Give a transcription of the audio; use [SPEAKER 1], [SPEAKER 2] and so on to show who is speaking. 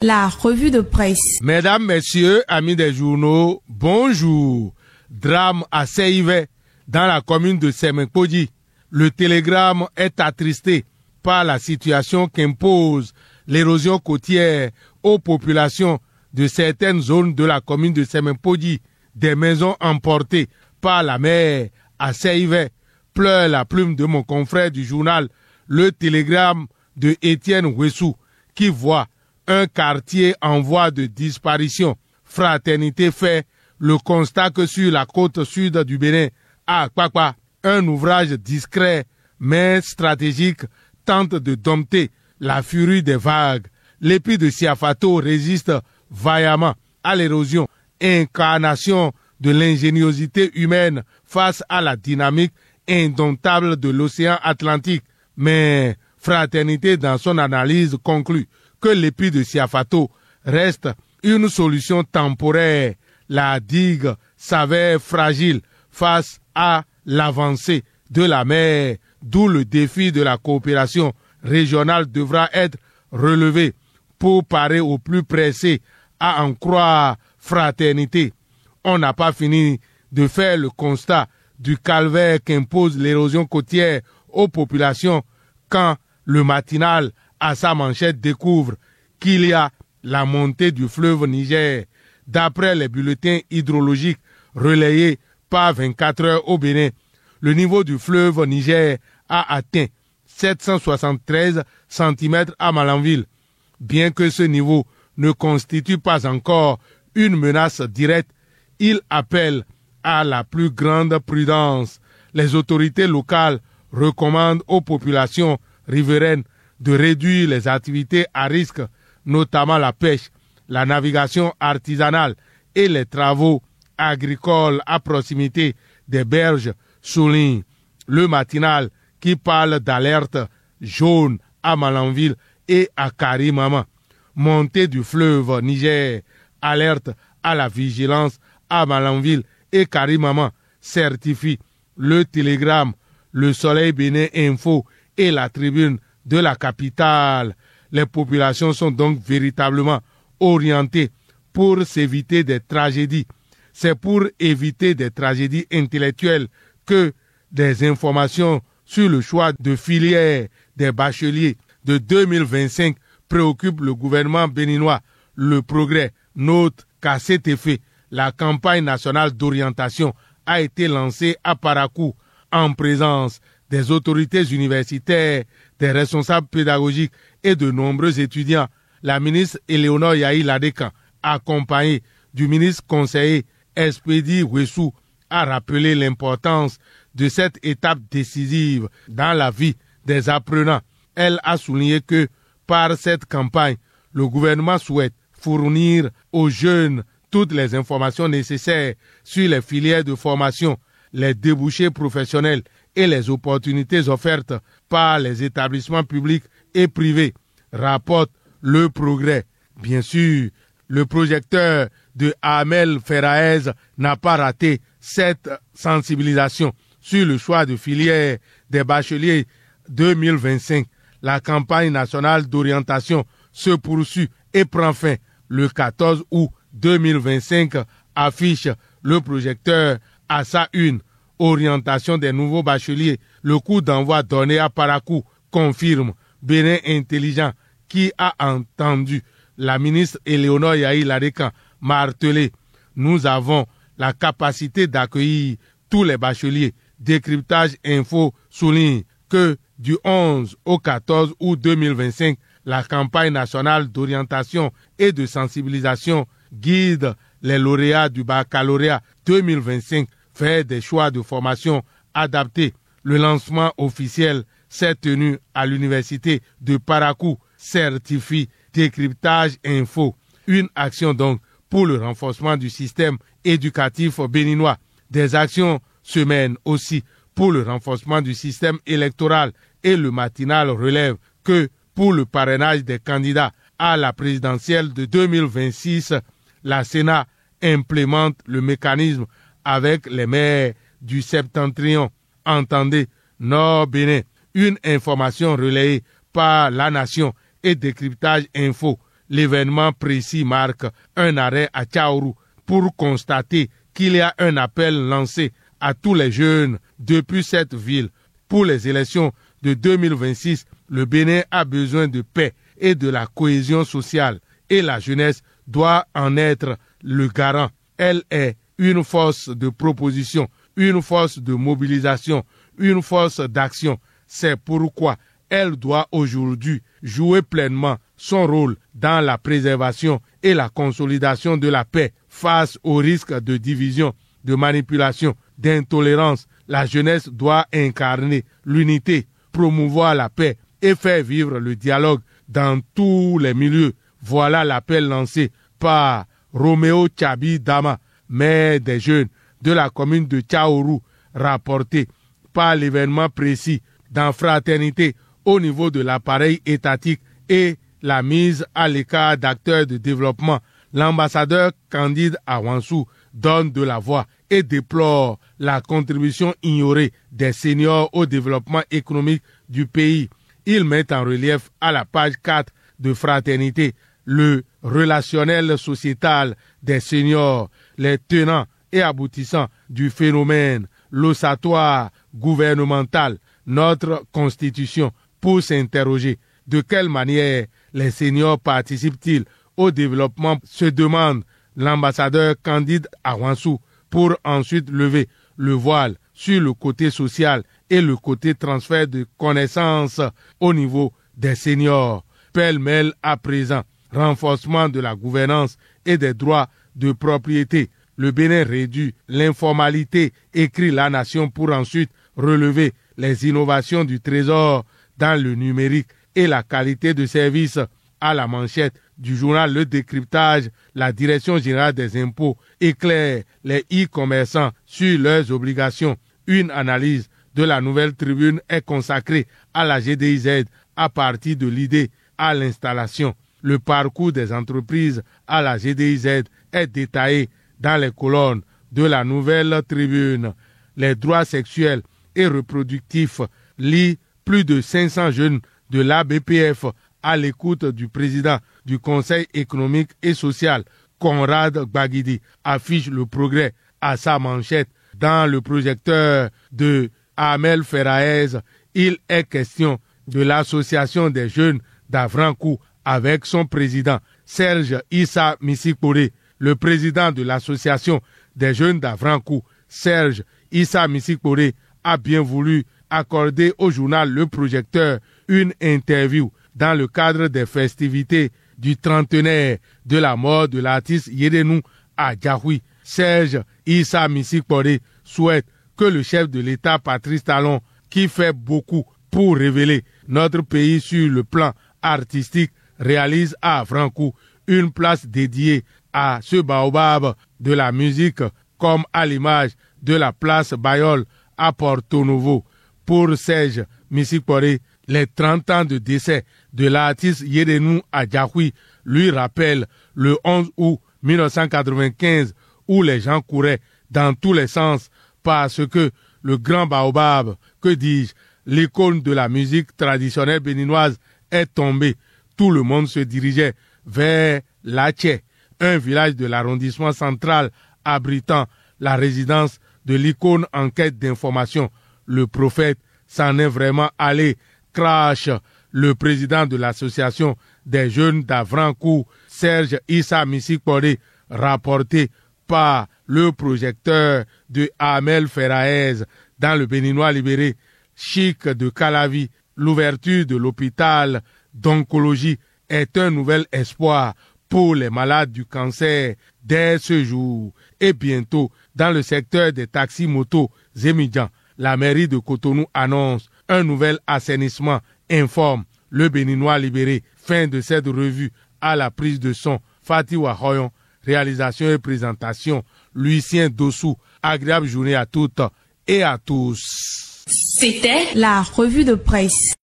[SPEAKER 1] La revue de presse.
[SPEAKER 2] Mesdames, Messieurs, amis des journaux, bonjour. Drame à Seive, dans la commune de Semenkodi. Le télégramme est attristé par la situation qu'impose l'érosion côtière aux populations de certaines zones de la commune de Semenkodi. Des maisons emportées par la mer à Seive. Pleure la plume de mon confrère du journal Le Télégramme de Étienne Wessou, qui voit un quartier en voie de disparition. Fraternité fait le constat que sur la côte sud du Bénin, à Akpakpa, un ouvrage discret mais stratégique tente de dompter la furie des vagues. L'épi de Siafato résiste vaillamment à l'érosion, incarnation de l'ingéniosité humaine face à la dynamique indomptable de l'océan Atlantique. Mais Fraternité, dans son analyse, conclut que l'épi de Siafato reste une solution temporaire. La digue s'avère fragile face à l'avancée de la mer, d'où le défi de la coopération régionale devra être relevé pour parer au plus pressé. À en croire Fraternité, on n'a pas fini de faire le constat du calvaire qu'impose l'érosion côtière aux populations quand le matinal à sa manchette découvre qu'il y a la montée du fleuve Niger. D'après les bulletins hydrologiques relayés par 24 heures au Bénin, le niveau du fleuve Niger a atteint 773 cm à Malanville. Bien que ce niveau ne constitue pas encore une menace directe, il appelle à la plus grande prudence. Les autorités locales recommandent aux populations riveraines de réduire les activités à risque, notamment la pêche, la navigation artisanale et les travaux agricoles à proximité des berges, souligne le matinal qui parle d'alerte jaune à Malanville et à Karimama. Montée du fleuve Niger, alerte à la vigilance à Malanville et Karimama, certifie le Télégramme, le Soleil Bénin Info et la Tribune de la capitale. Les populations sont donc véritablement orientées pour s'éviter des tragédies. C'est pour éviter des tragédies intellectuelles que des informations sur le choix de filière des bacheliers de 2025 préoccupent le gouvernement béninois. Le Progrès note qu'à cet effet, la campagne nationale d'orientation a été lancée à Parakou en présence des autorités universitaires, des responsables pédagogiques et de nombreux étudiants. La ministre Éléonore Yahi Ladekan, accompagnée du ministre conseiller Espédi Wessou, a rappelé l'importance de cette étape décisive dans la vie des apprenants. Elle a souligné que par cette campagne, le gouvernement souhaite fournir aux jeunes toutes les informations nécessaires sur les filières de formation, les débouchés professionnels et les opportunités offertes par les établissements publics et privés, rapporte Le Progrès. Bien sûr, le projecteur de Amel Ferraez n'a pas raté cette sensibilisation sur le choix de filière des bacheliers 2025. La campagne nationale d'orientation se poursuit et prend fin le 14 août 2025, affiche le projecteur à sa une. Orientation des nouveaux bacheliers, le coup d'envoi donné à Parakou, confirme Bénin Intelligent, qui a entendu la ministre Éléonore Yahi Ladekan marteler. Nous avons la capacité d'accueillir tous les bacheliers. Décryptage Info souligne que du 11 au 14 août 2025, la campagne nationale d'orientation et de sensibilisation guide les lauréats du baccalauréat 2025 faire des choix de formation adaptés. Le lancement officiel s'est tenu à l'université de Parakou, certifie Décryptage Info. Une action donc pour le renforcement du système éducatif béninois. Des actions se mènent aussi pour le renforcement du système électoral et le matinal relève que pour le parrainage des candidats à la présidentielle de 2026, la Sénat implémente le mécanisme avec les maires du septentrion. Entendez, Nord-Bénin, une information relayée par La Nation et Décryptage Info. L'événement précis marque un arrêt à Tchaourou pour constater qu'il y a un appel lancé à tous les jeunes depuis cette ville. Pour les élections de 2026, le Bénin a besoin de paix et de la cohésion sociale et la jeunesse doit en être le garant. Elle est une force de proposition, une force de mobilisation, une force d'action. C'est pourquoi elle doit aujourd'hui jouer pleinement son rôle dans la préservation et la consolidation de la paix face aux risques de division, de manipulation, d'intolérance. La jeunesse doit incarner l'unité, promouvoir la paix et faire vivre le dialogue dans tous les milieux. Voilà l'appel lancé par Roméo Tchabi Dama, maire des jeunes de la commune de Tchaourou, rapporté par l'événement précis dans Fraternité au niveau de l'appareil étatique et la mise à l'écart d'acteurs de développement. L'ambassadeur Candide Awansou donne de la voix et déplore la contribution ignorée des seniors au développement économique du pays. Il met en relief à la page 4 de Fraternité le relationnel sociétal des seniors, les tenants et aboutissants du phénomène, l'ossatoire gouvernemental, notre constitution, pour s'interroger de quelle manière les seniors participent-ils au développement, se demande l'ambassadeur Candide Awansou, pour ensuite lever le voile sur le côté social et le côté transfert de connaissances au niveau des seniors. Pêle-mêle à présent, renforcement de la gouvernance et des droits de propriété. Le Bénin réduit l'informalité, écrit La Nation, pour ensuite relever les innovations du Trésor dans le numérique et la qualité de service. À la manchette du journal Le Décryptage, la Direction générale des impôts éclaire les e-commerçants sur leurs obligations. Une analyse de la Nouvelle Tribune est consacrée à la GDIZ à partir de l'idée à l'installation. Le parcours des entreprises à la GDIZ est détaillé dans les colonnes de la Nouvelle Tribune. Les droits sexuels et reproductifs lient plus de 500 jeunes de l'ABPF à l'écoute du président du Conseil économique et social, Conrad Gbagidi, affiche le progrès à sa manchette. Dans le projecteur de Amel Ferraez, il est question de l'association des jeunes d'Avrankou avec son président, Serge Issa Missikore. Le président de l'association des jeunes d'Avrankou, Serge Issa Missikore, a bien voulu accorder au journal Le Projecteur une interview dans le cadre des festivités du trentenaire de la mort de l'artiste Yedenou à Djahoui. Serge Issa Missikore souhaite que le chef de l'État, Patrice Talon, qui fait beaucoup pour révéler notre pays sur le plan artistique, réalise à Avrankou une place dédiée à ce baobab de la musique, comme à l'image de la place Bayol à Porto Novo. Pour Serge Missikore, les 30 ans de décès de l'artiste Yedenou à Djahoui lui rappellent le 11 août 1995 où les gens couraient dans tous les sens parce que le grand baobab, que dis-je, l'icône de la musique traditionnelle béninoise est tombé. Tout le monde se dirigeait vers Latché, un village de l'arrondissement central abritant la résidence de l'icône en quête d'information. Le prophète s'en est vraiment allé, crache le président de l'association des jeunes d'Avrankou, Serge Issa Missikore, rapporté par le projecteur de Amel Ferraez dans le Béninois libéré. Chic de Calavi, l'ouverture de l'hôpital d'oncologie est un nouvel espoir pour les malades du cancer dès ce jour. Et bientôt, dans le secteur des taxis motos Zemidjan, la mairie de Cotonou annonce un nouvel assainissement, informe le Béninois libéré. Fin de cette revue à la prise de son. Fatih Wahoyon, réalisation et présentation, Lucien Dossou. Agréable journée à toutes et à tous.
[SPEAKER 1] C'était la revue de presse.